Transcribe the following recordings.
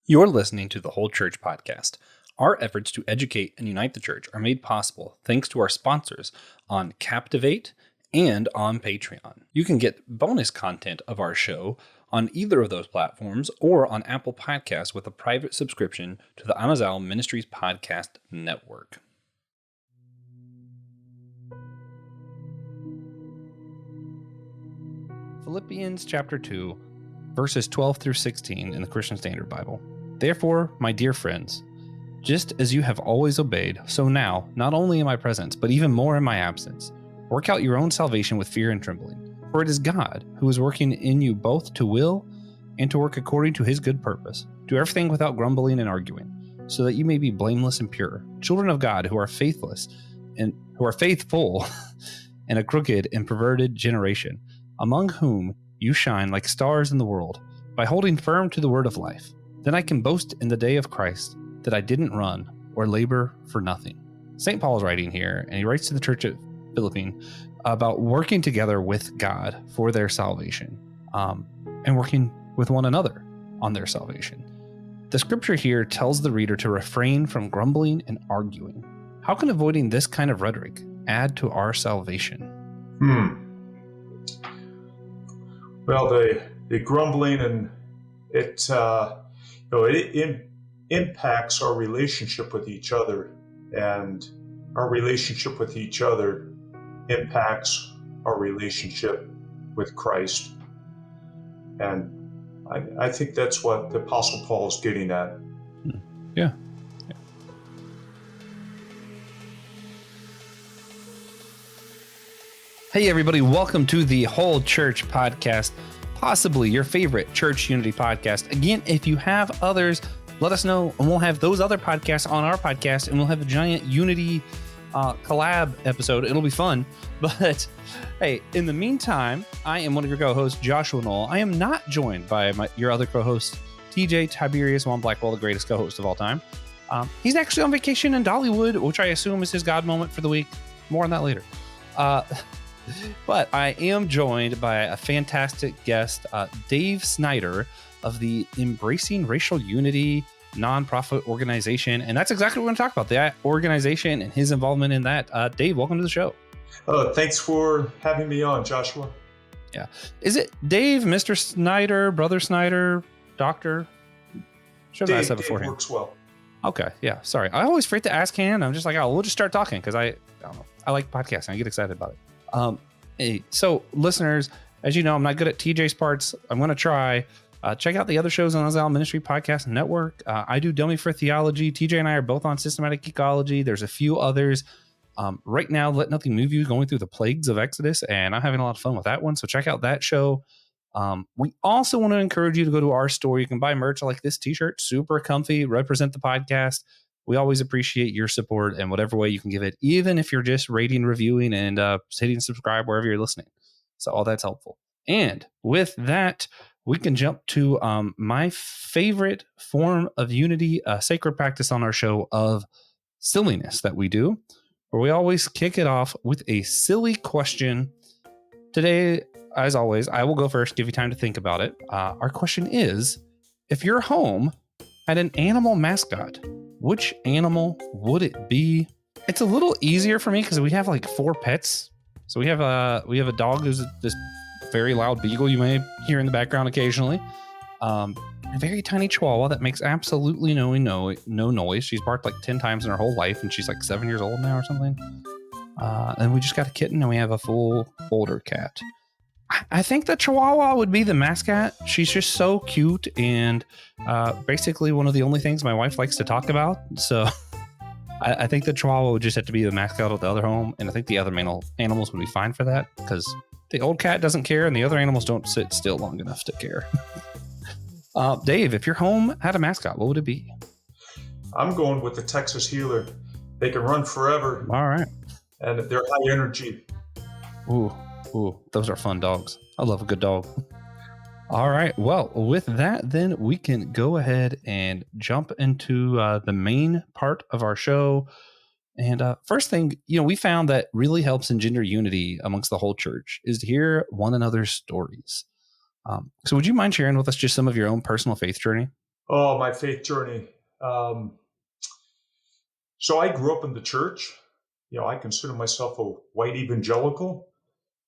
You're listening to the Whole Church Podcast. Our efforts to educate and unite the church are made possible thanks to our sponsors on Captivate and on Patreon. You can get bonus content of our show on either of those platforms or on Apple Podcasts with a private subscription to the Amazal Ministries Podcast Network. Philippians chapter 2, verses 12 through 16 in the Christian Standard Bible. Therefore, my dear friends, just as you have always obeyed, so now, not only in my presence, but even more in my absence, work out your own salvation with fear and trembling. For it is God who is working in you both to will and to work according to his good purpose. Do everything without grumbling and arguing, so that you may be blameless and pure, children of God who are faithless and who are faithful in a crooked and perverted generation, among whom you shine like stars in the world, by holding firm to the word of life. Then I can boast in the day of Christ that I didn't run or labor for nothing. St. Paul is writing here, and he writes to the church at Philippi about working together with God for their salvation, and working with one another on their salvation. The scripture here tells the reader to refrain from grumbling and arguing. How can avoiding this kind of rhetoric add to our salvation? Well, the grumbling and it impacts our relationship with each other, and our relationship with each other impacts our relationship with Christ. And I think that's what the Apostle Paul is getting at. Yeah. Hey everybody, welcome to the Whole Church Podcast, possibly your favorite church unity podcast. Again, if you have others, let us know, and we'll have those other podcasts on our podcast, and we'll have a giant unity collab episode. It'll be fun. But hey, in the meantime, I am one of your co-hosts, Joshua Noel. I am not joined by your other co-host, TJ Tiberius Juan Blackwell, the greatest co-host of all time. He's actually on vacation in Dollywood, which I assume is his God moment for the week. More on that later. But I am joined by a fantastic guest, Dave Snyder of the Embracing Racial Unity nonprofit organization. And that's exactly what we're going to talk about, that organization and his involvement in that. Dave, welcome to the show. Thanks for having me on, Joshua. Yeah. Is it Dave, Mr. Snyder, Brother Snyder, Doctor? Should have asked that beforehand. Dave works well. Okay. Yeah. Sorry. I always forget to ask him. I'm just like, oh, we'll just start talking because I don't know. I like podcasting. I get excited about it. Hey, so listeners, as you know, I'm not good at TJ's parts. I'm going to try. Check out the other shows on the Amazal Ministry Podcast Network. I do Dummy for Theology. TJ and I are both on Systematic Geekology. There's a few others. Right now, Let Nothing Move You, going through the plagues of Exodus, and I'm having a lot of fun with that one. So check out that show. We also want to encourage you to go to our store. You can buy merch like this t-shirt, super comfy, represent the podcast. We always appreciate your support and whatever way you can give it, even if you're just rating, reviewing, and hitting subscribe wherever you're listening. So all that's helpful. And with that, we can jump to my favorite form of unity, a sacred practice on our show of silliness that we do, where we always kick it off with a silly question. Today, as always, I will go first, give you time to think about it. Our question is, if your home had an animal mascot, which animal would it be? It's a little easier for me because we have like 4 pets. So we have a dog who's this very loud beagle you may hear in the background occasionally. A very tiny chihuahua that makes absolutely no noise. She's barked like 10 times in her whole life, and she's like 7 years old now or something. And we just got a kitten, and we have a full older cat. I think the Chihuahua would be the mascot. She's just so cute and basically one of the only things my wife likes to talk about. So I think the Chihuahua would just have to be the mascot of the other home. And I think the other animals would be fine for that because the old cat doesn't care and the other animals don't sit still long enough to care. Dave, if your home had a mascot, what would it be? I'm going with the Texas Healer. They can run forever. All right. And they're high energy. Ooh, those are fun dogs. I love a good dog. All right. Well, with that, then we can go ahead and jump into the main part of our show. And first thing, we found that really helps engender unity amongst the whole church is to hear one another's stories. So would you mind sharing with us just some of your own personal faith journey? Oh, my faith journey. Um, so I grew up in the church. I consider myself a white evangelical,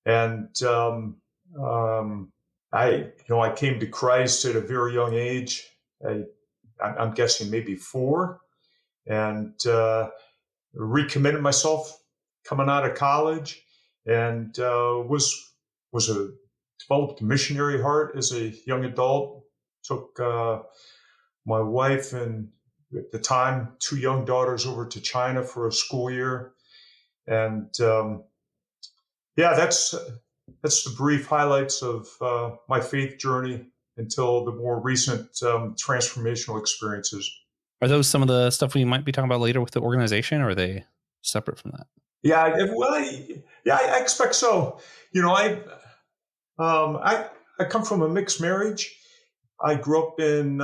and I came to Christ at a very young age. I'm guessing maybe 4, and recommitted myself coming out of college, and was a developed a missionary heart as a young adult. Took my wife and at the time 2 young daughters over to China for a school year, and yeah, that's the brief highlights of my faith journey until the more recent transformational experiences. Are those some of the stuff we might be talking about later with the organization, or are they separate from that? Yeah, I expect so. You know, I come from a mixed marriage. I grew up in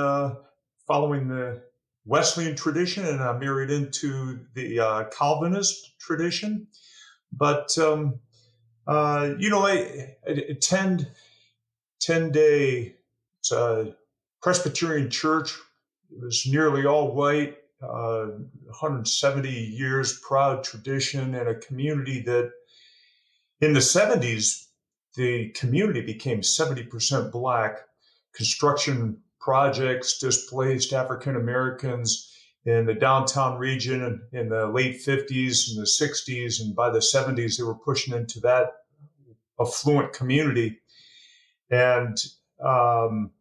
following the Wesleyan tradition, and I married into the Calvinist tradition. But I attend 10-day Presbyterian church. It was nearly all white, 170 years proud tradition, and a community that in the 70s, the community became 70% Black. Construction projects displaced African Americans in the downtown region in the late 50s and the 60s. And by the 70s, they were pushing into that affluent community. And, um,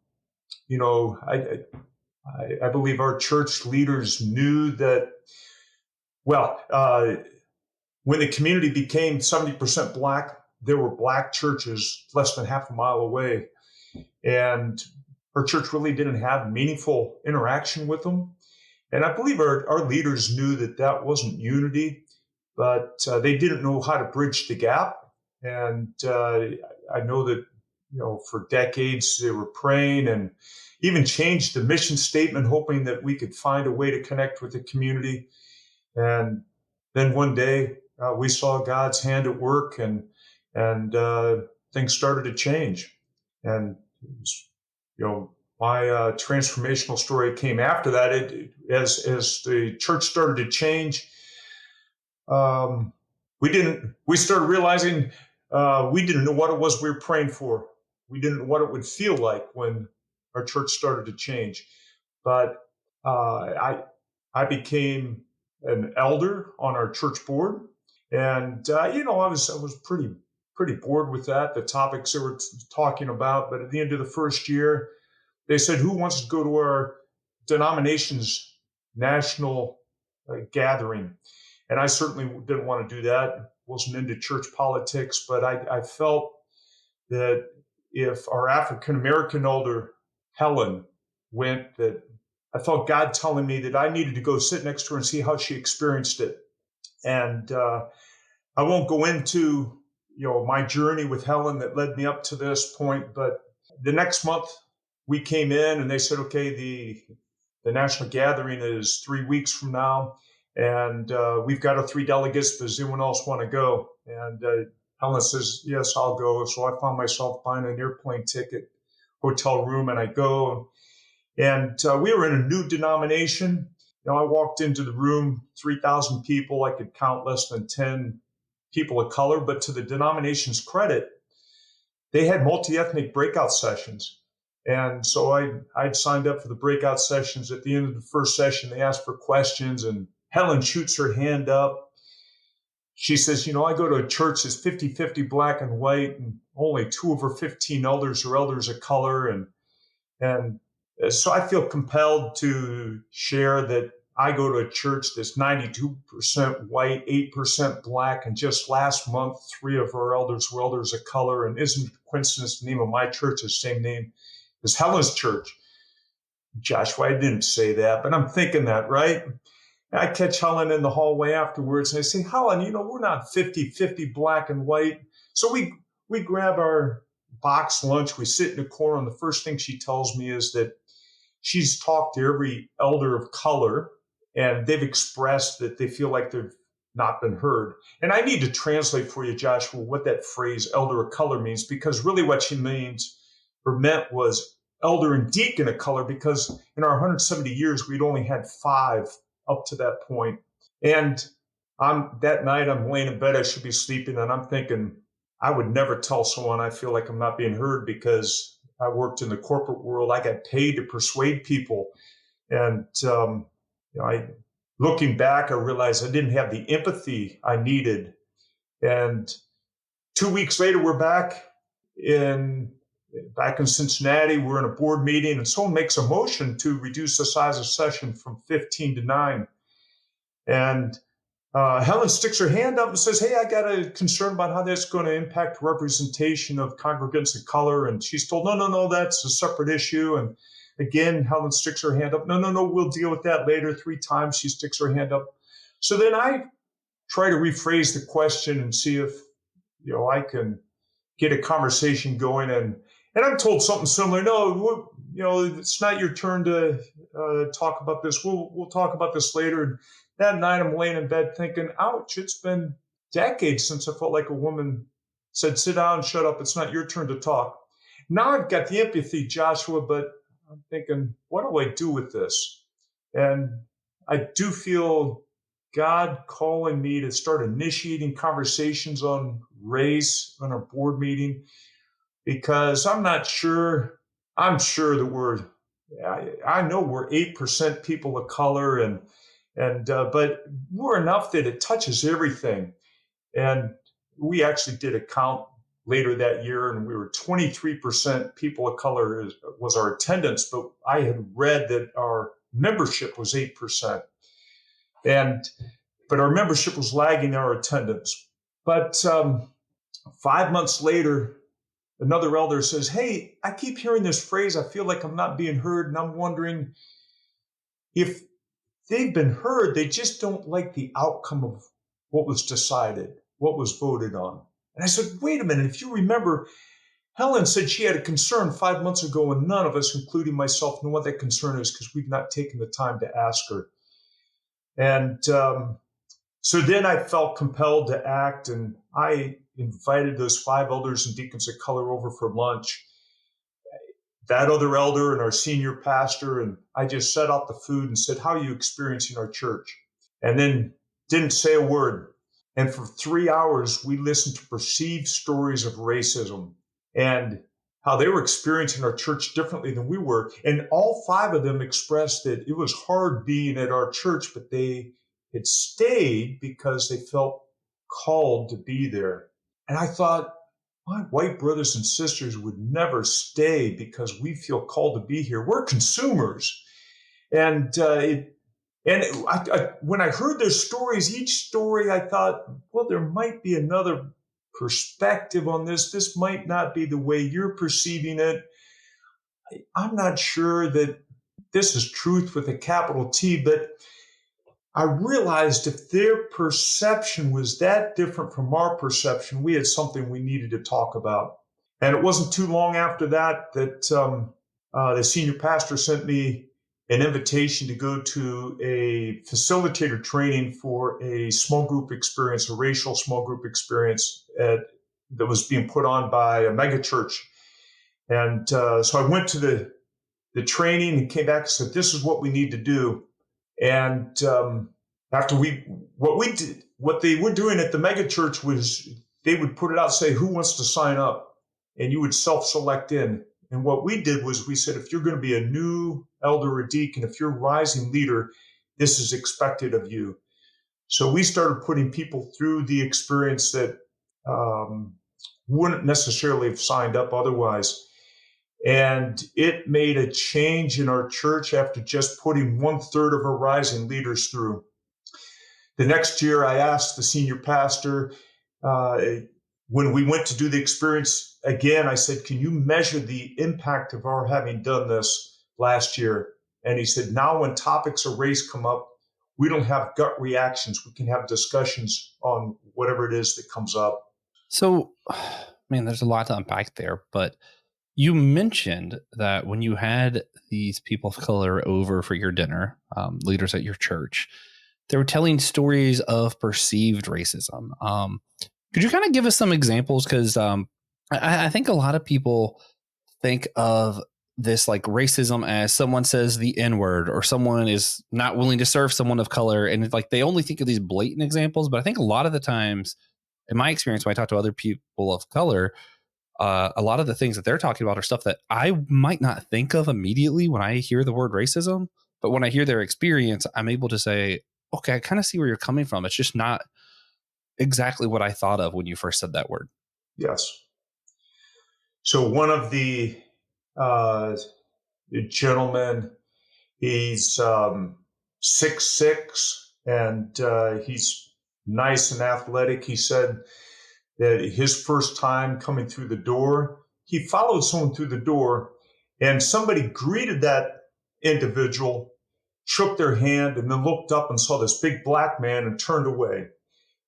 you know, I believe our church leaders knew that, well, when the community became 70% Black, there were Black churches less than half a mile away. And our church really didn't have meaningful interaction with them. And I believe our leaders knew that that wasn't unity, but they didn't know how to bridge the gap. And I know that, for decades they were praying and even changed the mission statement, hoping that we could find a way to connect with the community. And then one day we saw God's hand at work, and things started to change. And my transformational story came after that. As the church started to change, we started realizing we didn't know what it was we were praying for. We didn't know what it would feel like when our church started to change. But I became an elder on our church board, and I was pretty bored with that, the topics they were talking about. But at the end of the first year, they said, "Who wants to go to our denomination's national gathering?" And I certainly didn't want to do that. Wasn't into church politics, but I felt that if our African American elder Helen went, that I felt God telling me that I needed to go sit next to her and see how she experienced it. And I won't go into my journey with Helen that led me up to this point, but the next month we came in and they said, "Okay, the national gathering is 3 weeks from now, and we've got our 3 delegates. Does anyone else want to go?" And Helen says, "Yes, I'll go." So I found myself buying an airplane ticket, hotel room, and I go. And we were in a new denomination. I walked into the room, 3,000 people. I could count less than 10 people of color. But to the denomination's credit, they had multi-ethnic breakout sessions. And so I'd signed up for the breakout sessions. At the end of the first session, they asked for questions, and Helen shoots her hand up. She says, "I go to a church that's 50-50 Black and white, and only 2 of her 15 elders are elders of color. And so I feel compelled to share that I go to a church that's 92% white, 8% Black, and just last month, 3 of our elders were elders of color. And isn't it a coincidence the name of my church is the same name as Helen's church?" Joshua, I didn't say that, but I'm thinking that, right? And I catch Helen in the hallway afterwards, and I say, "Helen, we're not 50-50 Black and white." So we grab our box lunch, we sit in the corner, and the first thing she tells me is that she's talked to every elder of color, and they've expressed that they feel like they've not been heard. And I need to translate for you, Joshua, what that phrase elder of color means, because really what she means or meant was elder and deacon of color, because in our 170 years, we'd only had 5 up to that point. And that night, I'm laying in bed, I should be sleeping, and I'm thinking, I would never tell someone I feel like I'm not being heard, because I worked in the corporate world. I got paid to persuade people. And, looking back, I realized I didn't have the empathy I needed. And 2 weeks later, we're back in Cincinnati. We're in a board meeting, and someone makes a motion to reduce the size of session from 15 to 9. And Helen sticks her hand up and says, "Hey, I got a concern about how that's going to impact representation of congregants of color." And she's told, no, that's a separate issue. And again, Helen sticks her hand up. No, we'll deal with that later. 3 times she sticks her hand up. So then I try to rephrase the question and see if I can get a conversation going. And I'm told something similar. No, it's not your turn to talk about this. We'll talk about this later. And that night, I'm laying in bed thinking, ouch, it's been decades since I felt like a woman said, "Sit down, shut up. It's not your turn to talk." Now I've got the empathy, Joshua, but I'm thinking, what do I do with this? And I do feel God calling me to start initiating conversations on race on our board meeting, because I'm not sure. I'm sure that I know we're 8% people of color, but we're enough that it touches everything. And we actually did a count later that year, and we were 23% people of color was our attendance, but I had read that our membership was 8%. But our membership was lagging our attendance. But 5 months later, another elder says, "Hey, I keep hearing this phrase, I feel like I'm not being heard, and I'm wondering if they've been heard, they just don't like the outcome of what was decided, what was voted on." And I said, "Wait a minute, if you remember, Helen said she had a concern 5 months ago, and none of us, including myself, know what that concern is, because we've not taken the time to ask her." And so then I felt compelled to act, and I invited those 5 elders and deacons of color over for lunch. That other elder and our senior pastor, and I just set out the food and said, "How are you experiencing our church?" And then didn't say a word. And for 3 hours, we listened to perceived stories of racism and how they were experiencing our church differently than we were. And all 5 of them expressed that it was hard being at our church, but they had stayed because they felt called to be there. And I thought, my white brothers and sisters would never stay because we feel called to be here. We're consumers. And when I heard their stories, each story, I thought, well, there might be another perspective on this. This might not be the way you're perceiving it. I'm not sure that this is truth with a capital T, but I realized if their perception was that different from our perception, we had something we needed to talk about. And it wasn't too long after that the senior pastor sent me an invitation to go to a facilitator training for a small group experience, a racial small group experience that was being put on by a megachurch. And so I went to the training and came back and said, "This is what we need to do." And after what they were doing at the megachurch was they would put it out, say, "Who wants to sign up?" And you would self-select in. And what we did was we said, if you're going to be a new elder or deacon, if you're a rising leader, this is expected of you. So we started putting people through the experience that wouldn't necessarily have signed up otherwise. And it made a change in our church after just putting 1/3 of our rising leaders through. The next year, I asked the senior pastor, when we went to do the experience again, I said, "Can you measure the impact of our having done this last year?" And he said, "Now when topics of race come up, we don't have gut reactions. We can have discussions on whatever it is that comes up." So, man, there's a lot to unpack there, but you mentioned that when you had these people of color over for your dinner, leaders at your church, they were telling stories of perceived racism. Could you kind of give us some examples? Because I think a lot of people think of this like racism as someone says the N-word or someone is not willing to serve someone of color. And it's like they only think of these blatant examples. But I think a lot of the times, in my experience, when I talk to other people of color, a lot of the things that they're talking about are stuff that I might not think of immediately when I hear the word racism. But when I hear their experience, I'm able to say, okay, I kind of see where you're coming from. It's just not exactly what I thought of when you first said that word. Yes. So one of the gentlemen, he's 6'6", and he's nice and athletic. He said that his first time coming through the door, he followed someone through the door, and somebody greeted that individual, shook their hand, and then looked up and saw this big black man and turned away.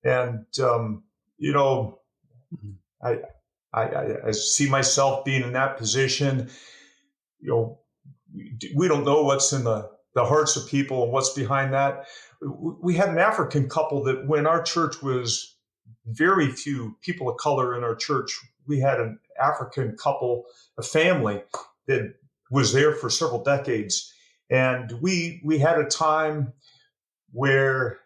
And you know, I see myself being in that position. You know, we don't know what's in the hearts of people and what's behind that. We had an African couple that when our church was very few people of color in our church, we had an African couple, a family that was there for several decades. And we had a time where,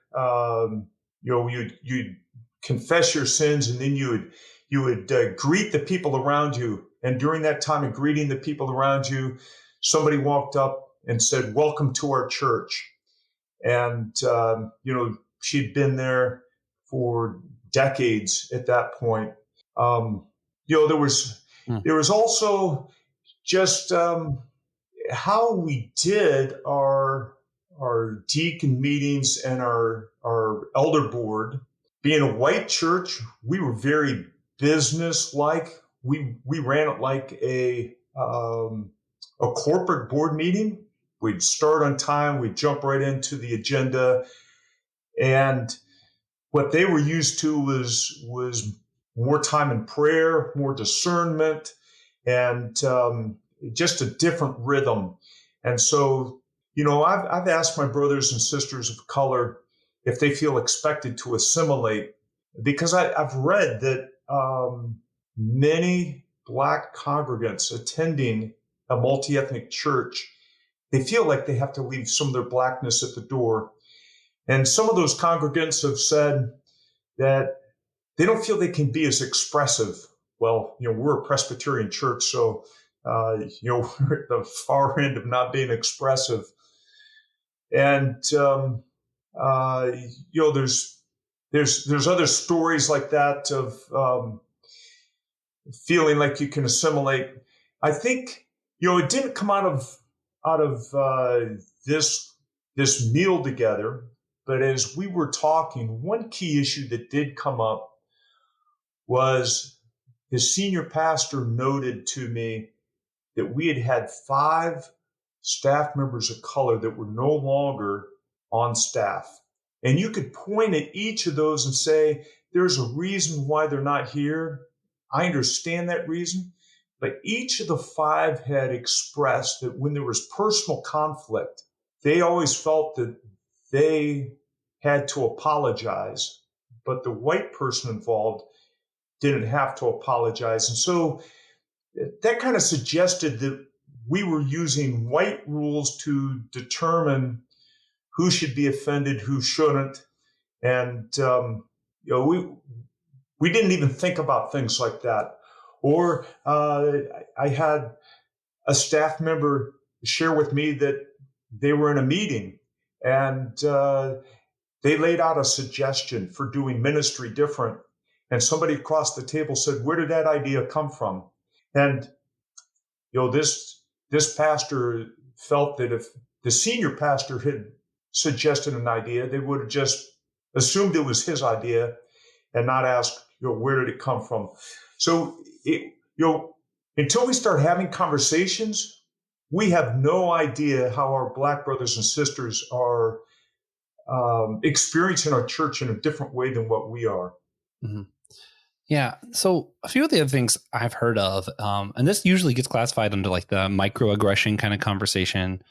you'd confess your sins, and then you would greet the people around you. And during that time of greeting the people around you, somebody walked up and said, "Welcome to our church." And, she'd been there for decades at that point. There was also just how we did our deacon meetings and our elder board. Being a white church, we were very business-like. We ran it like a corporate board meeting. We'd start on time. We'd jump right into the agenda. And what they were used to was more time in prayer, more discernment, and just a different rhythm. And so, I've asked my brothers and sisters of color if they feel expected to assimilate, because I've read that many Black congregants attending a multi-ethnic church, they feel like they have to leave some of their Blackness at the door. And some of those congregants have said that they don't feel they can be as expressive. Well, we're a Presbyterian church, so we're at the far end of not being expressive. And there's other stories like that of feeling like you can assimilate. I think it didn't come out of this meal together, but as we were talking, one key issue that did come up was the senior pastor noted to me that we had 5 staff members of color that were no longer on staff. And you could point at each of those and say, there's a reason why they're not here. I understand that reason. But each of the 5 had expressed that when there was personal conflict, they always felt that they had to apologize, but the white person involved didn't have to apologize. And so that kind of suggested that we were using white rules to determine who should be offended, who shouldn't. And, we didn't even think about things like that. Or I had a staff member share with me that they were in a meeting and they laid out a suggestion for doing ministry different. And somebody across the table said, "Where did that idea come from?" And, this pastor felt that if the senior pastor had suggested an idea, they would have just assumed it was his idea and not asked, where did it come from? So, until we start having conversations, we have no idea how our Black brothers and sisters are experiencing our church in a different way than what we are. Mm-hmm. Yeah. So a few of the other things I've heard of, and this usually gets classified under like the microaggression kind of conversation.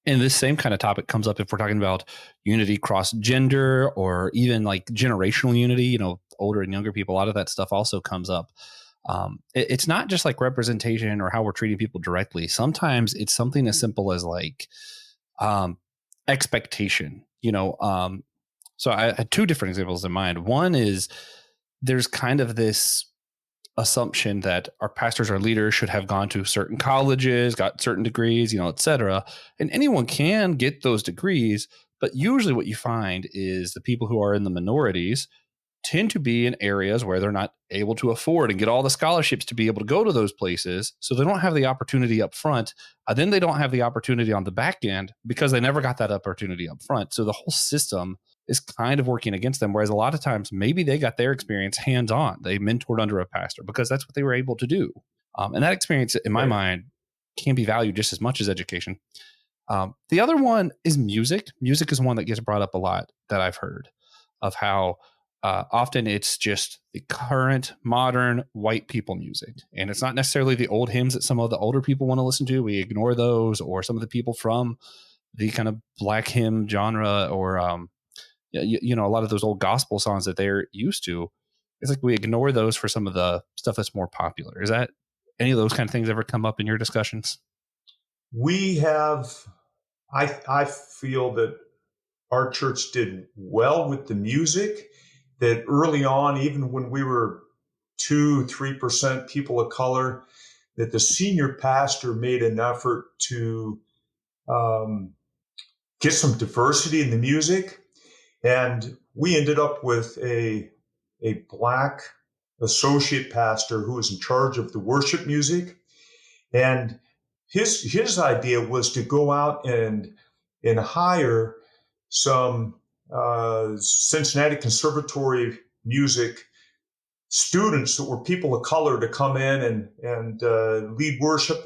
And this same kind of topic comes up if we're talking about unity cross gender or even like generational unity, older and younger people. A lot of that stuff also comes up. It's not just like representation or how we're treating people directly. Sometimes it's something as simple as like expectation. So I had two different examples in mind. One is there's kind of this assumption that our pastors or leaders should have gone to certain colleges, got certain degrees, et cetera. And anyone can get those degrees, but usually what you find is the people who are in the minorities tend to be in areas where they're not able to afford and get all the scholarships to be able to go to those places. So they don't have the opportunity up front. Then they don't have the opportunity on the back end because they never got that opportunity up front. So the whole system is kind of working against them. Whereas a lot of times, maybe they got their experience hands-on. They mentored under a pastor because that's what they were able to do. And that experience, in my mind, can be valued just as much as education. The other one is music. Music is one that gets brought up a lot that I've heard of how often it's just the current modern white people music. And it's not necessarily the old hymns that some of the older people want to listen to. We ignore those, or some of the people from the kind of black hymn genre, or, a lot of those old gospel songs that they're used to. It's like we ignore those for some of the stuff that's more popular. Is that any of those kind of things ever come up in your discussions? We have, I feel that our church did well with the music, that early on, even when we were 2-3% people of color, that the senior pastor made an effort to get some diversity in the music. And we ended up with a black associate pastor who was in charge of the worship music. And his idea was to go out and hire some Cincinnati Conservatory music students that were people of color to come in and lead worship.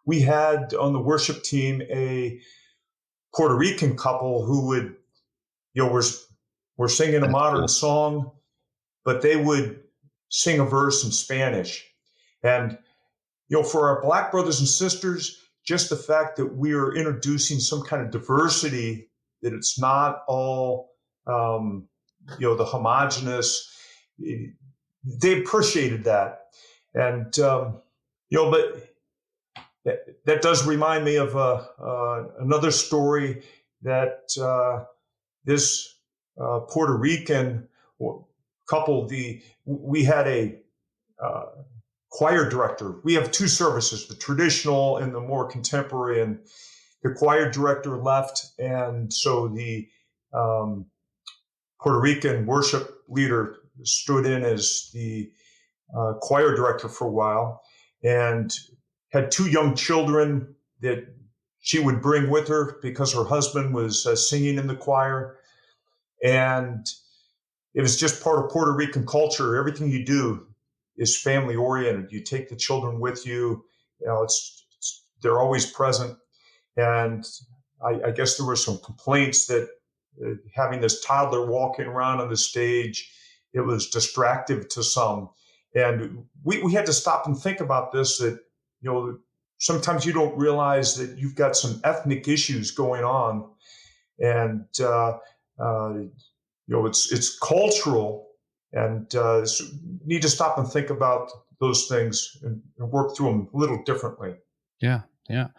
We had on the worship team a Puerto Rican couple who would, were singing a That's modern cool. song, but they would sing a verse in Spanish. And for our black brothers and sisters, just the fact that we are introducing some kind of diversity, that it's not all, the homogenous, they appreciated that. And, but that does remind me of another story that this Puerto Rican couple, we had a choir director. We have two services, the traditional and the more contemporary, and the choir director left. And so the Puerto Rican worship leader stood in as the choir director for a while, and had two young children that she would bring with her because her husband was singing in the choir. And it was just part of Puerto Rican culture. Everything you do is family oriented. You take the children with you. They're always present. And I guess there were some complaints that having this toddler walking around on the stage, it was distractive to some. And we had to stop and think about this, that, sometimes you don't realize that you've got some ethnic issues going on. And, it's cultural, and so need to stop and think about those things and work through them a little differently. Yeah. I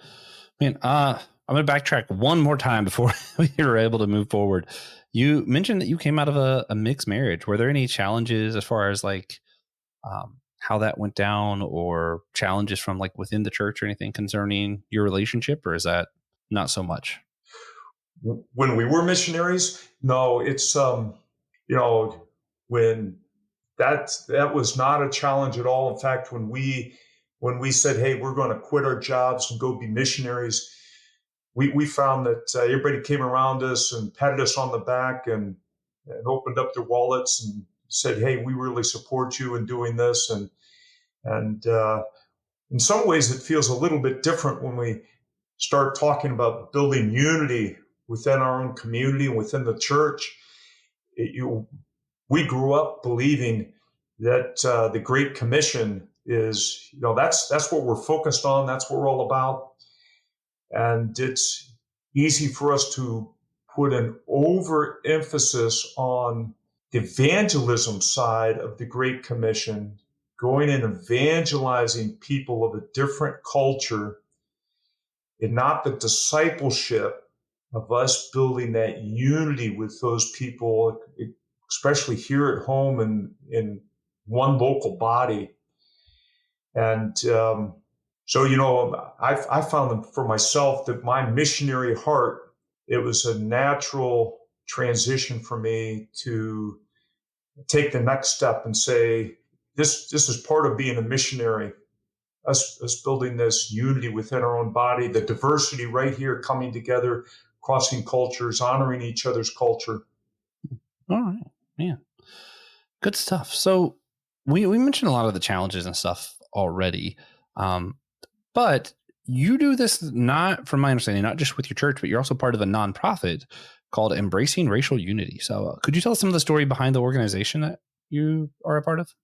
mean, I'm going to backtrack one more time before we were able to move forward. You mentioned that you came out of a mixed marriage. Were there any challenges as far as like how that went down, or challenges from like within the church or anything concerning your relationship, or is that not so much? When we were missionaries, no, it's, when that was not a challenge at all. In fact, when we said, hey, we're going to quit our jobs and go be missionaries, we found that everybody came around us and patted us on the back and opened up their wallets and said, hey, we really support you in doing this. And in some ways, it feels a little bit different when we start talking about building unity within our own community and within the church. We grew up believing that the Great Commission is, that's what we're focused on. That's what we're all about. And it's easy for us to put an overemphasis on the evangelism side of the Great Commission going and evangelizing people of a different culture, and not the discipleship of us building that unity with those people, especially here at home and in one local body. And so, I found them for myself that my missionary heart, it was a natural transition for me to take the next step and say, this is part of being a missionary, us building this unity within our own body, the diversity right here coming together, crossing cultures, honoring each other's culture. All right. Yeah. Good stuff. So we mentioned a lot of the challenges and stuff already. But you do this not, from my understanding, not just with your church, but you're also part of a nonprofit called Embracing Racial Unity. So could you tell us some of the story behind the organization that you are a part of?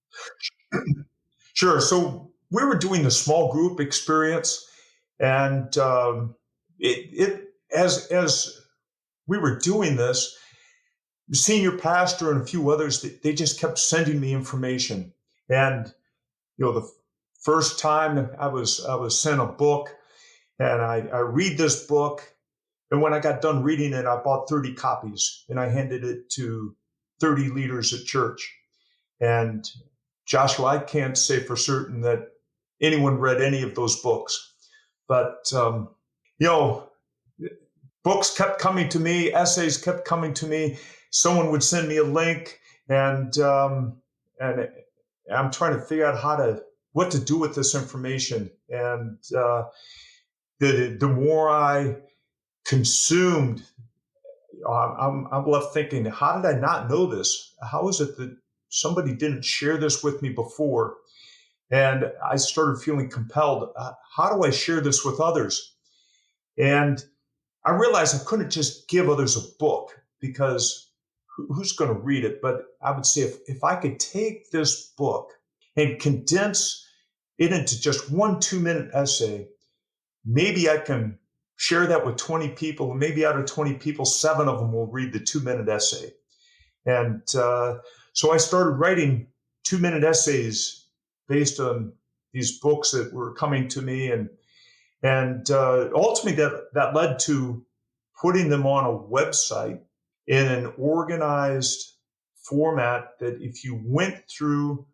Sure. So we were doing the small group experience, and as we were doing this, the senior pastor and a few others, they just kept sending me information. And the first time I was sent a book, and I read this book, and when I got done reading it, I bought 30 copies and I handed it to 30 leaders at church. And Joshua, I can't say for certain that anyone read any of those books, but books kept coming to me, essays kept coming to me. Someone would send me a link, and I'm trying to figure out what to do with this information. And the more I consumed, I'm left thinking, how did I not know this? How is it that somebody didn't share this with me before? And I started feeling compelled. How do I share this with others? And I realized I couldn't just give others a book, because who's going to read it? But I would say if I could take this book and condense it into just 1 2-minute essay, maybe I can share that with 20 people, and maybe out of 20 people, 7 of them will read the 2-minute essay. And so I started writing 2-minute essays based on these books that were coming to me, and ultimately that led to putting them on a website in an organized format that if you went through,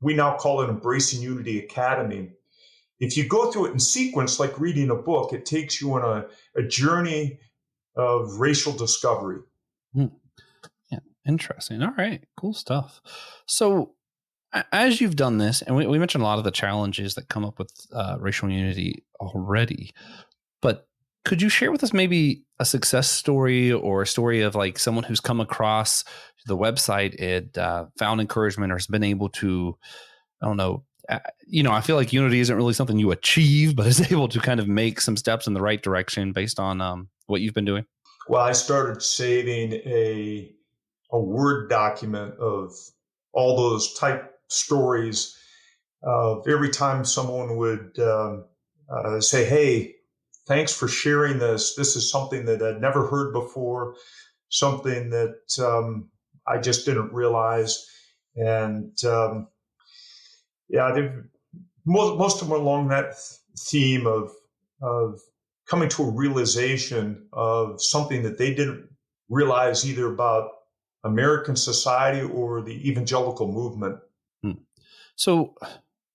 we now call it Embracing Unity Academy. If you go through it in sequence, like reading a book, it takes you on a journey of racial discovery. Yeah, interesting. All right, cool stuff. So as you've done this, and we mentioned a lot of the challenges that come up with racial unity already, but could you share with us maybe a success story or a story of like someone who's come across the website and found encouragement or has been able to, I don't know, I feel like unity isn't really something you achieve, but is able to kind of make some steps in the right direction based on what you've been doing? Well, I started saving a Word document of all those type stories of every time someone would say, hey, thanks for sharing this. This is something that I'd never heard before, something that I just didn't realize. And most of them are along that theme of coming to a realization of something that they didn't realize either about American society or the evangelical movement. So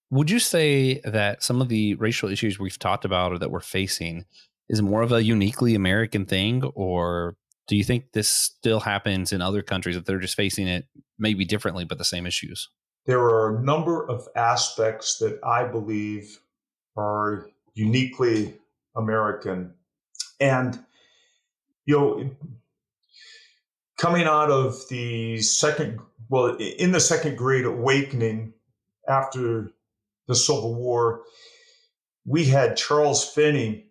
would you say that some of the racial issues we've talked about or that we're facing is more of a uniquely American thing, or do you think this still happens in other countries that they're just facing it maybe differently, but the same issues? There are a number of aspects that I believe are uniquely American. And, coming out of in the second Great Awakening after the Civil War, we had Charles Finney.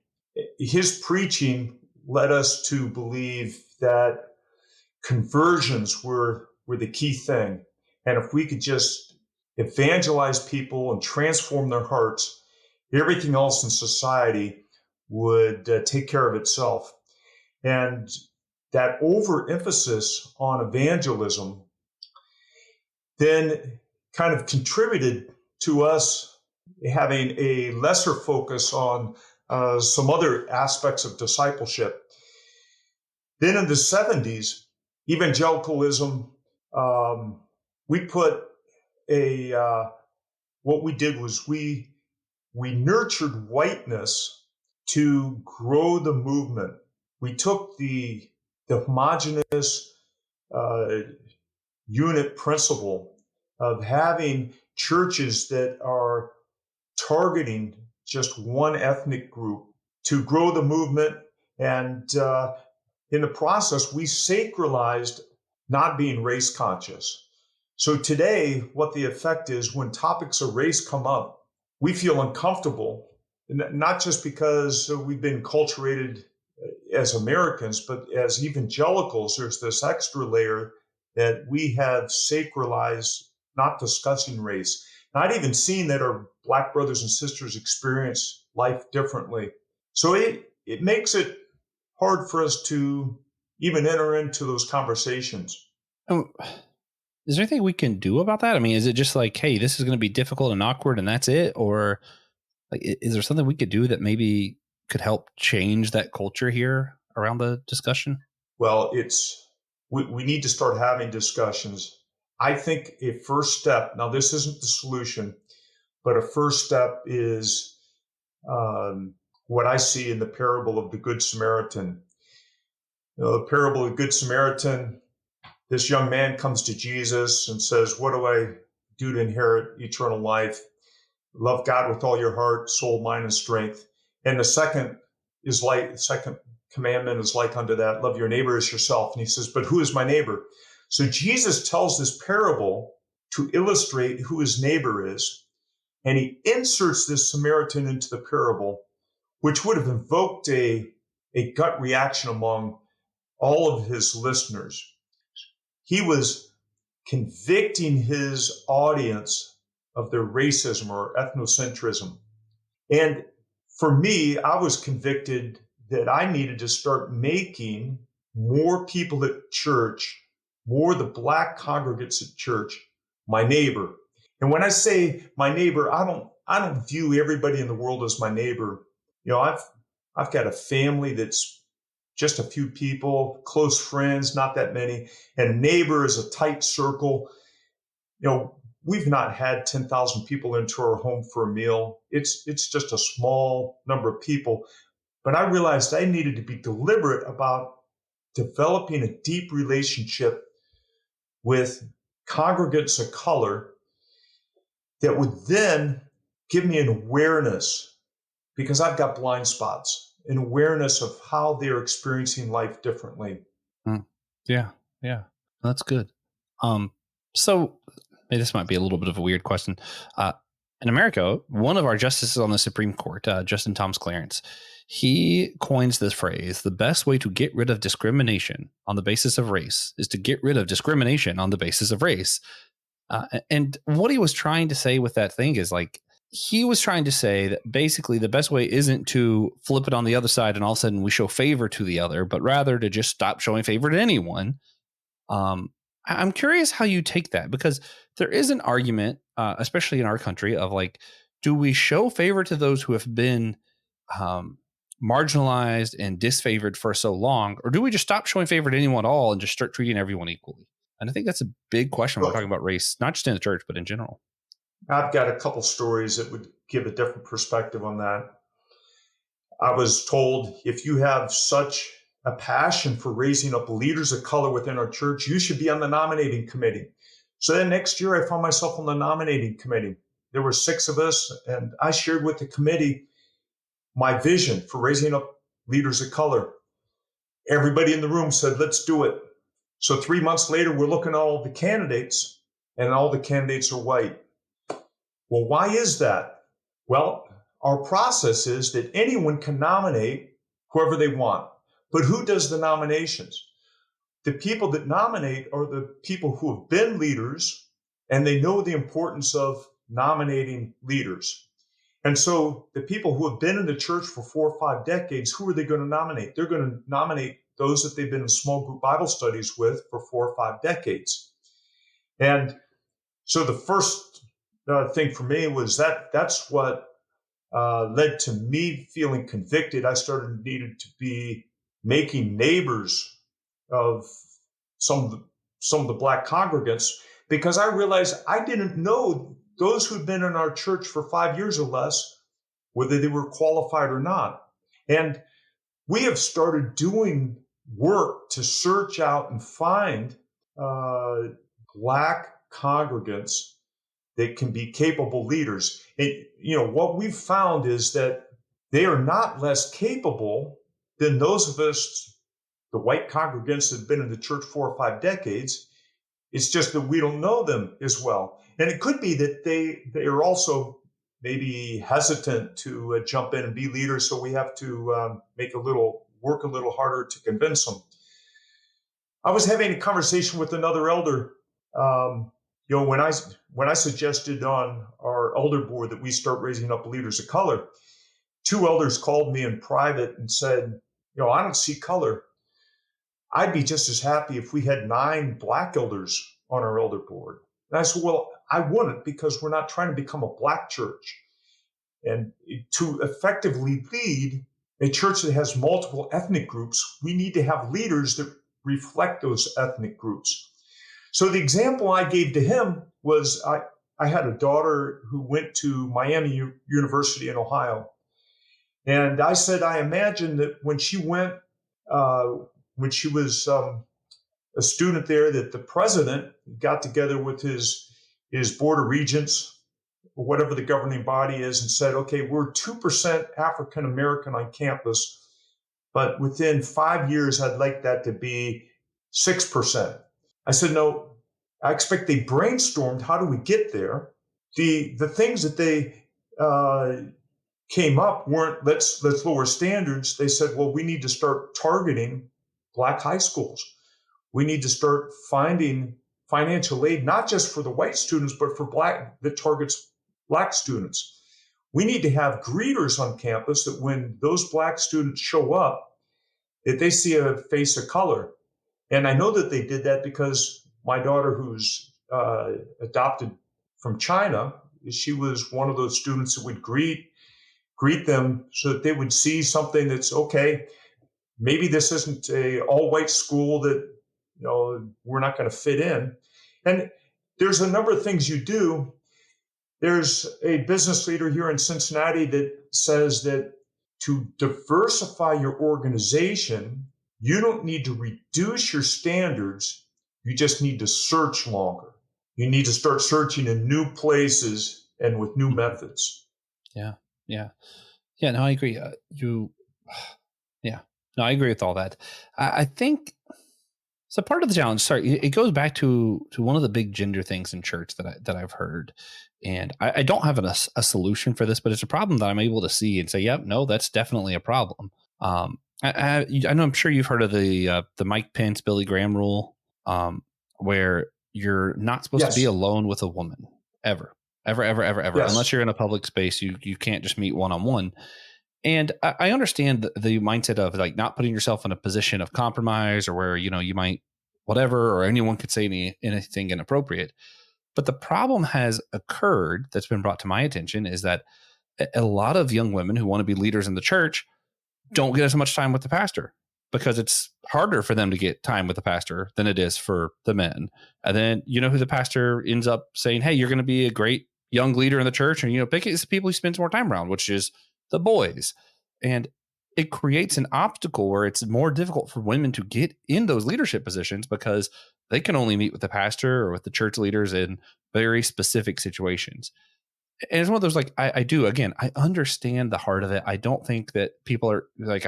His preaching led us to believe that conversions were the key thing. And if we could just evangelize people and transform their hearts, everything else in society would take care of itself. And that overemphasis on evangelism then kind of contributed to us having a lesser focus on some other aspects of discipleship. Then in the 70s, evangelicalism, we put what we did was we nurtured whiteness to grow the movement. We took the homogeneous unit principle of having churches that are targeting just one ethnic group to grow the movement. And in the process, we sacralized not being race conscious. So today, what the effect is when topics of race come up, we feel uncomfortable, not just because we've been enculturated as Americans, but as evangelicals, there's this extra layer that we have sacralized not discussing race, not even seeing that our Black brothers and sisters experience life differently. So it makes it hard for us to even enter into those conversations. Is there anything we can do about that? I mean, is it just like, hey, this is going to be difficult and awkward and that's it? Or like, is there something we could do that maybe could help change that culture here around the discussion? Well, we need to start having discussions. I think a first step, now this isn't the solution, but a first step is what I see in the parable of the Good Samaritan. The parable of the Good Samaritan, this young man comes to Jesus and says, what do I do to inherit eternal life? Love God with all your heart, soul, mind, and strength. And the second commandment is like unto that, love your neighbor as yourself. And he says, but who is my neighbor? So Jesus tells this parable to illustrate who his neighbor is. And he inserts this Samaritan into the parable, which would have invoked a gut reaction among all of his listeners. He was convicting his audience of their racism or ethnocentrism. And for me, I was convicted that I needed to start making more people at church, more the Black congregants at church, my neighbor. And when I say my neighbor, I don't view everybody in the world as my neighbor. You know, I've got a family that's just a few people, close friends, not that many, and neighbor is a tight circle. You know, we've not had 10,000 people into our home for a meal. It's just a small number of people. But I realized I needed to be deliberate about developing a deep relationship with congregants of color that would then give me an awareness, because I've got blind spots, an awareness of how they're experiencing life differently. Yeah. That's good. So this might be a little bit of a weird question. In America, one of our justices on the Supreme Court, Justin Thomas Clarence, he coins this phrase: the best way to get rid of discrimination on the basis of race is to get rid of discrimination on the basis of race. And what he was trying to say with that thing is, like, he was trying to say that basically the best way isn't to flip it on the other side and all of a sudden we show favor to the other, but rather to just stop showing favor to anyone. I'm curious how you take that, because there is an argument, especially in our country, of like, do we show favor to those who have been marginalized and disfavored for so long, or do we just stop showing favor to anyone at all and just start treating everyone equally? And I think that's a big question when we're talking about race, not just in the church, but in general. I've got a couple stories that would give a different perspective on that. I was told, if you have such a passion for raising up leaders of color within our church, you should be on the nominating committee. So then next year, I found myself on the nominating committee. There were 6 of us, and I shared with the committee my vision for raising up leaders of color. Everybody in the room said, let's do it. So 3 months later, we're looking at all the candidates, and all the candidates are white. Well, why is that? Well, our process is that anyone can nominate whoever they want. But who does the nominations? The people that nominate are the people who have been leaders, and they know the importance of nominating leaders. And so the people who have been in the church for 4 or 5 decades, who are they going to nominate? They're going to nominate those that they've been in small group Bible studies with for 4 or 5 decades. And so the first thing for me was that's what led to me feeling convicted. I started needed to be making neighbors of some of the, some of the black congregants because I realized I didn't know those who'd been in our church for 5 years or less, whether they were qualified or not. And we have started doing work to search out and find uh, black congregants that can be capable leaders. And, what we've found is that they are not less capable than those of us, the white congregants that have been in the church 4 or 5 decades. It's just that we don't know them as well. And it could be that they are also maybe hesitant to jump in and be leaders. So we have to work a little harder to convince them. I was having a conversation with another elder. When I suggested on our elder board that we start raising up leaders of color, two elders called me in private and said, I don't see color. I'd be just as happy if we had 9 black elders on our elder board. And I said, well, I wouldn't, because we're not trying to become a black church. And to effectively lead a church that has multiple ethnic groups, we need to have leaders that reflect those ethnic groups. So the example I gave to him was I had a daughter who went to Miami University in Ohio. And I said, I imagine that when she went, when she was a student there, that the president got together with his board of regents, or whatever the governing body is, and said, okay, we're 2% African American on campus, but within 5 years, I'd like that to be 6%. I said, no, I expect they brainstormed, how do we get there? The things that they came up weren't, let's lower standards. They said, well, we need to start targeting black high schools. We need to start finding financial aid, not just for the white students, but for that targets black students. We need to have greeters on campus that when those black students show up, that they see a face of color. And I know that they did that because my daughter, who's adopted from China, she was one of those students that would greet them so that they would see something that's okay. Maybe this isn't a all-white school that we're not going to fit in. And there's a number of things you do. There's a business leader here in Cincinnati that says that to diversify your organization, you don't need to reduce your standards. You just need to search longer. You need to start searching in new places and with new methods. Yeah. No, I agree. No, I agree with all that. I think so. Part of the challenge, sorry, it goes back to one of the big gender things in church that I've heard, and I don't have a solution for this, but it's a problem that I'm able to see and say, yep, no, that's definitely a problem. I know, I'm sure you've heard of the Mike Pence, Billy Graham rule, where you're not supposed to be alone with a woman ever, yes, unless you're in a public space. You can't just meet one-on-one. And I understand the mindset of like not putting yourself in a position of compromise or where, you might whatever, or anyone could say anything inappropriate. But the problem has occurred that's been brought to my attention is that a lot of young women who want to be leaders in the church don't get as much time with the pastor because it's harder for them to get time with the pastor than it is for the men. And then, who the pastor ends up saying, hey, you're going to be a great young leader in the church. And, pick the people he spends more time around, which is the boys. And it creates an obstacle where it's more difficult for women to get in those leadership positions because they can only meet with the pastor or with the church leaders in very specific situations. And it's one of those, like, I understand the heart of it. I don't think that people are like,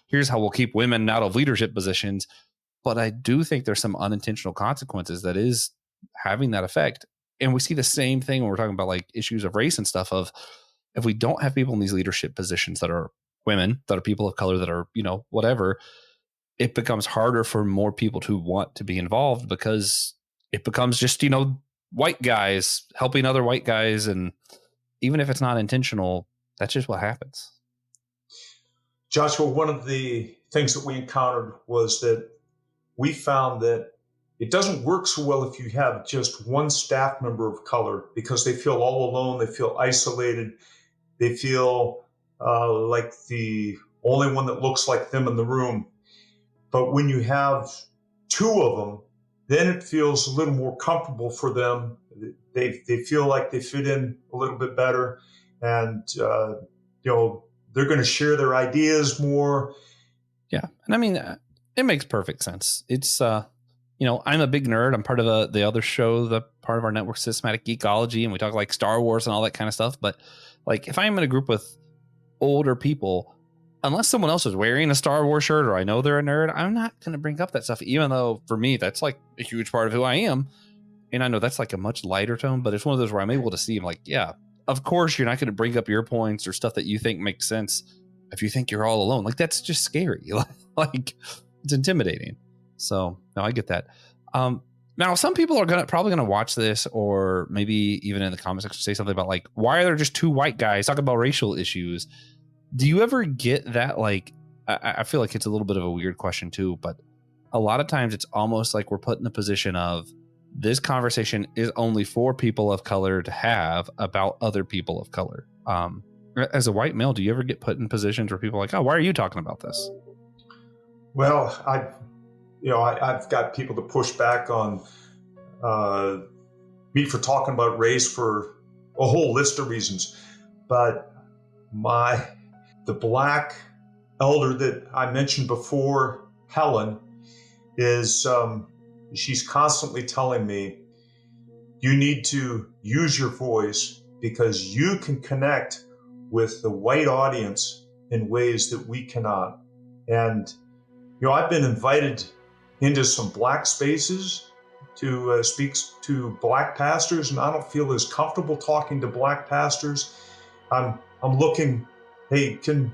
here's how we'll keep women out of leadership positions. But I do think there's some unintentional consequences that is having that effect. And we see the same thing when we're talking about like issues of race and stuff of, if we don't have people in these leadership positions that are women, that are people of color, that are, whatever, it becomes harder for more people to want to be involved because it becomes just, white guys helping other white guys. And even if it's not intentional, that's just what happens. Joshua, one of the things that we encountered was that we found that it doesn't work so well if you have just one staff member of color, because they feel all alone, they feel isolated, they feel like the only one that looks like them in the room. But when you have two of them, then it feels a little more comfortable for them. They feel like they fit in a little bit better, and they're going to share their ideas more. Yeah, and I mean, it makes perfect sense. It's I'm a big nerd. I'm part of the other show, the part of our network, Systematic Geekology, and we talk like Star Wars and all that kind of stuff. But like, if I'm in a group with older people, unless someone else is wearing a Star Wars shirt or I know they're a nerd, I'm not going to bring up that stuff, even though for me, that's like a huge part of who I am. And I know that's like a much lighter tone, but it's one of those where I'm able to see, I'm like, yeah, of course, you're not going to bring up your points or stuff that you think makes sense if you think you're all alone. Like, that's just scary. Like, it's intimidating. So, no, I get that. Now, some people are probably gonna watch this, or maybe even in the comment section say something about like, why are there just two white guys talking about racial issues? Do you ever get that? Like, I feel like it's a little bit of a weird question too, but a lot of times it's almost like we're put in a position of this conversation is only for people of color to have about other people of color. As a white male, do you ever get put in positions where people are like, oh, why are you talking about this? Well, I've got people to push back on me for talking about race for a whole list of reasons. But the black elder that I mentioned before, Helen, is she's constantly telling me, you need to use your voice because you can connect with the white audience in ways that we cannot. And I've been invited into some black spaces to speak to black pastors, and I don't feel as comfortable talking to black pastors. I'm looking, hey, can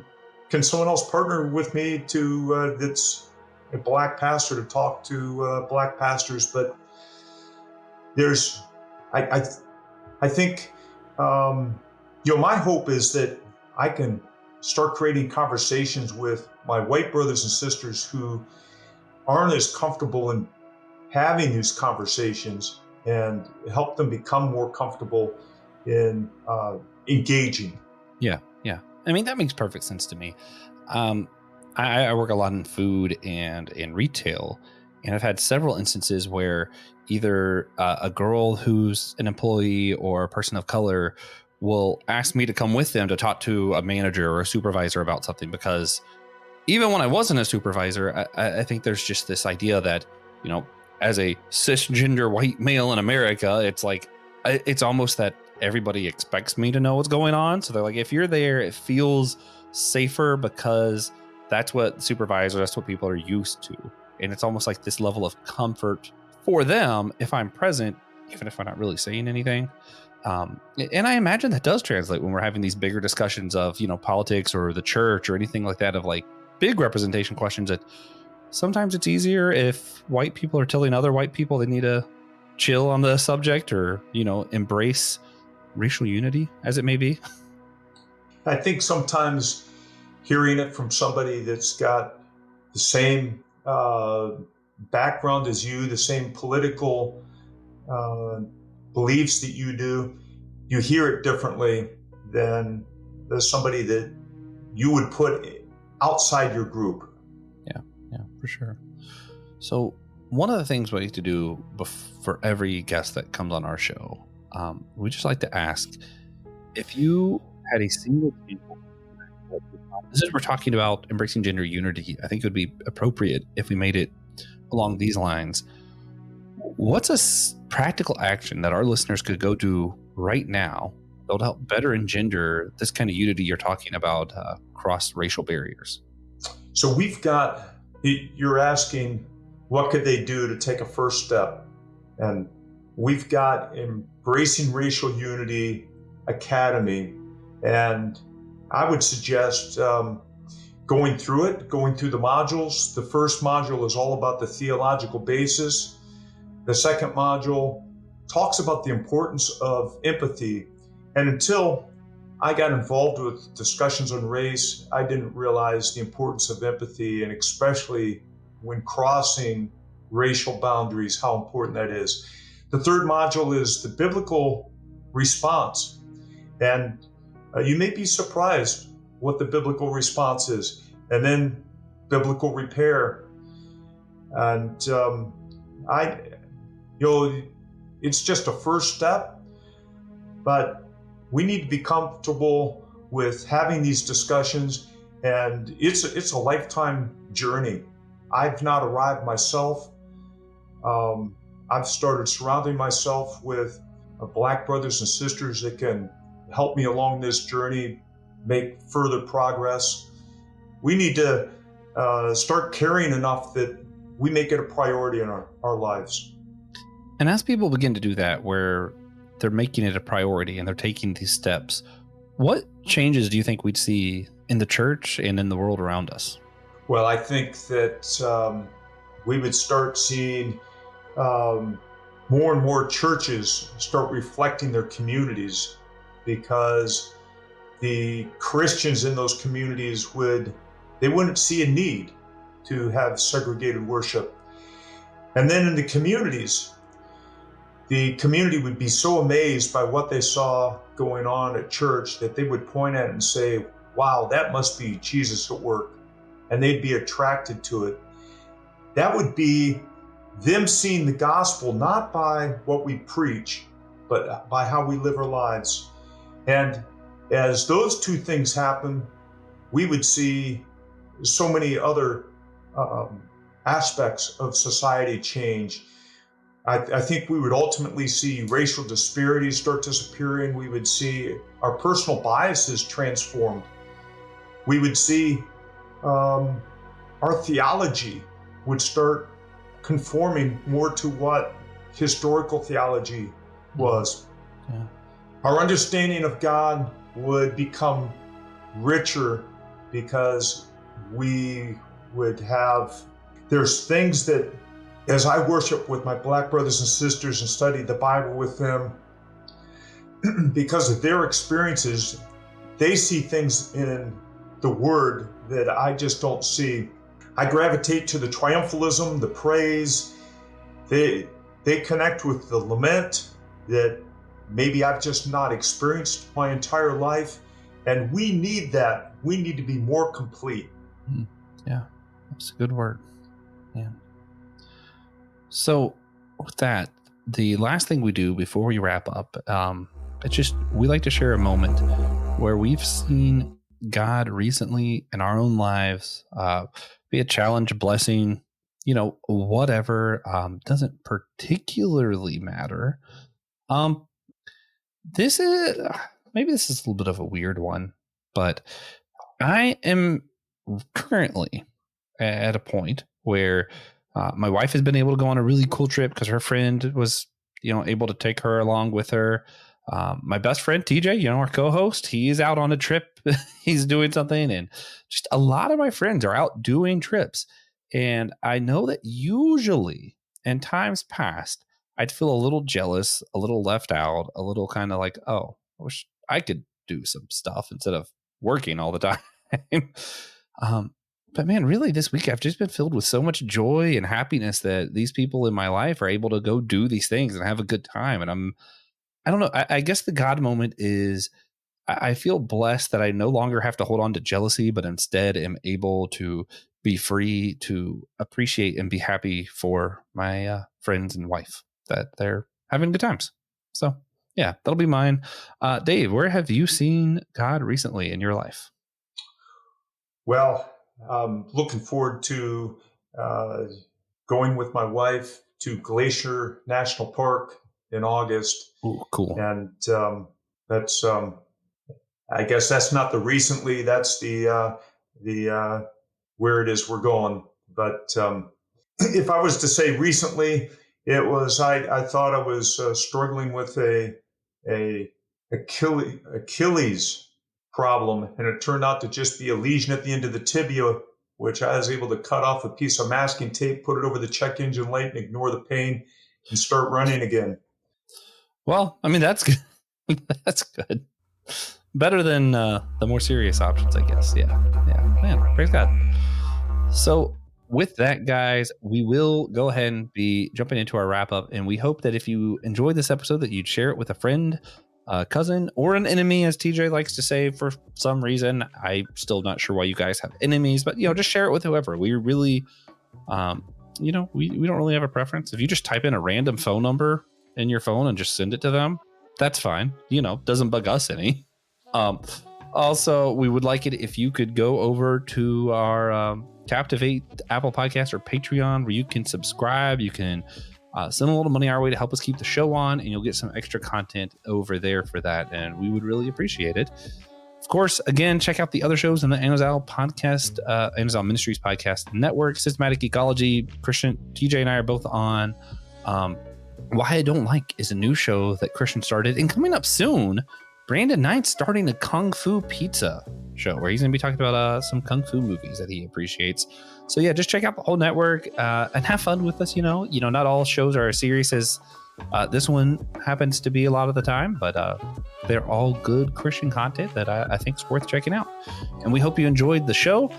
someone else partner with me to that's a black pastor to talk to black pastors? But I think my hope is that I can start creating conversations with my white brothers and sisters who aren't as comfortable in having these conversations, and help them become more comfortable in engaging. Yeah. I mean, that makes perfect sense to me. I work a lot in food and in retail, and I've had several instances where either a girl who's an employee or a person of color will ask me to come with them to talk to a manager or a supervisor about something, because even when I wasn't a supervisor, I think there's just this idea that, as a cisgender white male in America, it's like, it's almost that everybody expects me to know what's going on. So they're like, if you're there, it feels safer because that's what supervisors, that's what people are used to. And it's almost like this level of comfort for them if I'm present, even if I'm not really saying anything. And I imagine that does translate when we're having these bigger discussions of, politics or the church or anything like that, of like big representation questions, that sometimes it's easier if white people are telling other white people they need to chill on the subject, or, embrace racial unity, as it may be. I think sometimes hearing it from somebody that's got the same background as you, the same political beliefs that you do, you hear it differently than somebody that you would put outside your group. Yeah, for sure. So one of the things we like to do for every guest that comes on our show, we just like to ask, if you had a single example, this is, we're talking about embracing gender unity, I think it would be appropriate if we made it along these lines. What's a practical action that our listeners could go do right now that would help better engender this kind of unity you're talking about, across racial barriers? So you're asking, what could they do to take a first step? And we've got Embracing Racial Unity Academy. And I would suggest going through the modules. The first module is all about the theological basis. The second module talks about the importance of empathy. And until I got involved with discussions on race, I didn't realize the importance of empathy, and especially when crossing racial boundaries, how important that is. The third module is the biblical response. And you may be surprised what the biblical response is. And then biblical repair. And it's just a first step, but we need to be comfortable with having these discussions, and it's a lifetime journey. I've not arrived myself. I've started surrounding myself with Black brothers and sisters that can help me along this journey, make further progress. We need to start caring enough that we make it a priority in our lives. And as people begin to do that, where they're making it a priority and they're taking these steps, what changes do you think we'd see in the church and in the world around us? Well, I think that we would start seeing more and more churches start reflecting their communities, because the Christians in those communities wouldn't see a need to have segregated worship. And then in the community would be so amazed by what they saw going on at church that they would point at it and say, wow, that must be Jesus at work. And they'd be attracted to it. That would be them seeing the gospel not by what we preach, but by how we live our lives. And as those two things happen, we would see so many other aspects of society change. I think we would ultimately see racial disparities start disappearing. We would see our personal biases transformed. We would see our theology would start conforming more to what historical theology was. Yeah. Our understanding of God would become richer, because we would there's things that, as I worship with my Black brothers and sisters and study the Bible with them, because of their experiences, they see things in the Word that I just don't see. I gravitate to the triumphalism, the praise. They connect with the lament that maybe I've just not experienced my entire life. And we need that. We need to be more complete. Yeah, that's a good word. Yeah. So with that, the last thing we do before we wrap up, we like to share a moment where we've seen God recently in our own lives, be a challenge, a blessing, whatever, doesn't particularly matter. This is a little bit of a weird one, but I am currently at a point where my wife has been able to go on a really cool trip because her friend was, able to take her along with her. My best friend, TJ, our co-host, he's out on a trip. He's doing something, and just a lot of my friends are out doing trips. And I know that usually in times past, I'd feel a little jealous, a little left out, a little kind of like, oh, I wish I could do some stuff instead of working all the time. But man, really this week I've just been filled with so much joy and happiness that these people in my life are able to go do these things and have a good time. And I don't know. I guess the God moment is I feel blessed that I no longer have to hold on to jealousy, but instead am able to be free to appreciate and be happy for my friends and wife, that they're having good times. So yeah, that'll be mine. Dave, where have you seen God recently in your life? Well, looking forward to going with my wife to Glacier National Park in August. Ooh, cool. And that's I guess that's not the recently, that's the where it is we're going. But if I was to say recently, it was I thought I was struggling with a Achilles problem, and it turned out to just be a lesion at the end of the tibia, which I was able to cut off a piece of masking tape, put it over the check engine light, and ignore the pain and start running again. Well, I mean, that's good. That's good. Better than the more serious options, I guess. Yeah. Man, praise God. So with that, guys, we will go ahead and be jumping into our wrap up. And we hope that if you enjoyed this episode, that you'd share it with a friend, cousin, or an enemy, as TJ likes to say. For some reason, I'm still not sure why you guys have enemies, but just share it with whoever. We really, we don't really have a preference. If you just type in a random phone number in your phone and just send it to them, that's fine. Doesn't bug us any. Also, we would like it if you could go over to our Captivate Apple Podcast or Patreon, where you can subscribe. You can send a little money our way to help us keep the show on, and you'll get some extra content over there for that, and we would really appreciate it. Of course, again, check out the other shows in the Anazal Podcast, Anazal Ministries Podcast Network. Systematic Geekology. Christian, TJ, and I are both on. Why I Don't Like is a new show that Christian started, and coming up soon, Brandon Knight's starting a Kung Fu Pizza show where he's going to be talking about some Kung Fu movies that he appreciates. So yeah, just check out the whole network and have fun with us. Not all shows are as serious as this one happens to be a lot of the time, but they're all good Christian content that I think is worth checking out. And we hope you enjoyed the show.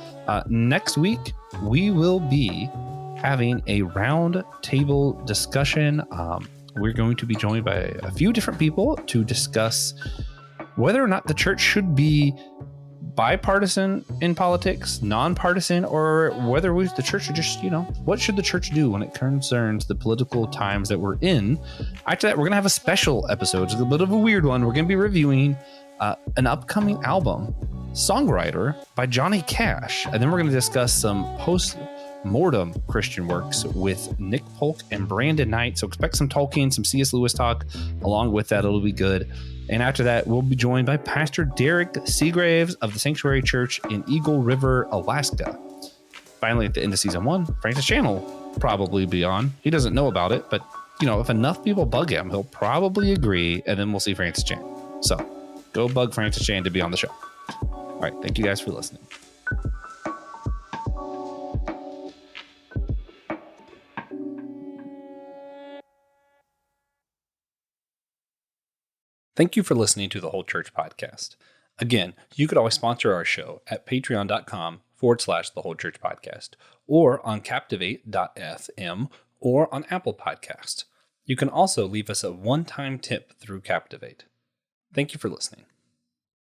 Next week, we will be having a round table discussion. We're going to be joined by a few different people to discuss whether or not the church should be bipartisan in politics, nonpartisan, or whether the church should just, what should the church do when it concerns the political times that we're in. After that, we're going to have a special episode. It's a bit of a weird one. We're going to be reviewing an upcoming album, Songwriter, by Johnny Cash. And then we're going to discuss some post-mortem Christian works with Nick Polk and Brandon Knight. So expect some Tolkien, some C.S. Lewis talk along with that. It'll be good. And after that, we'll be joined by Pastor Derek Seagraves of the Sanctuary Church in Eagle River, Alaska. Finally, at the end of season 1, Francis Chan will probably be on. He doesn't know about it, but if enough people bug him, he'll probably agree, and then we'll see Francis Chan. So go bug Francis Chan to be on the show. All right, thank you guys for listening. Thank you for listening to the Whole Church Podcast. Again, you could always sponsor our show at patreon.com/the Whole Church Podcast, or on captivate.fm, or on Apple Podcast. You can also leave us a one-time tip through Captivate. Thank you for listening.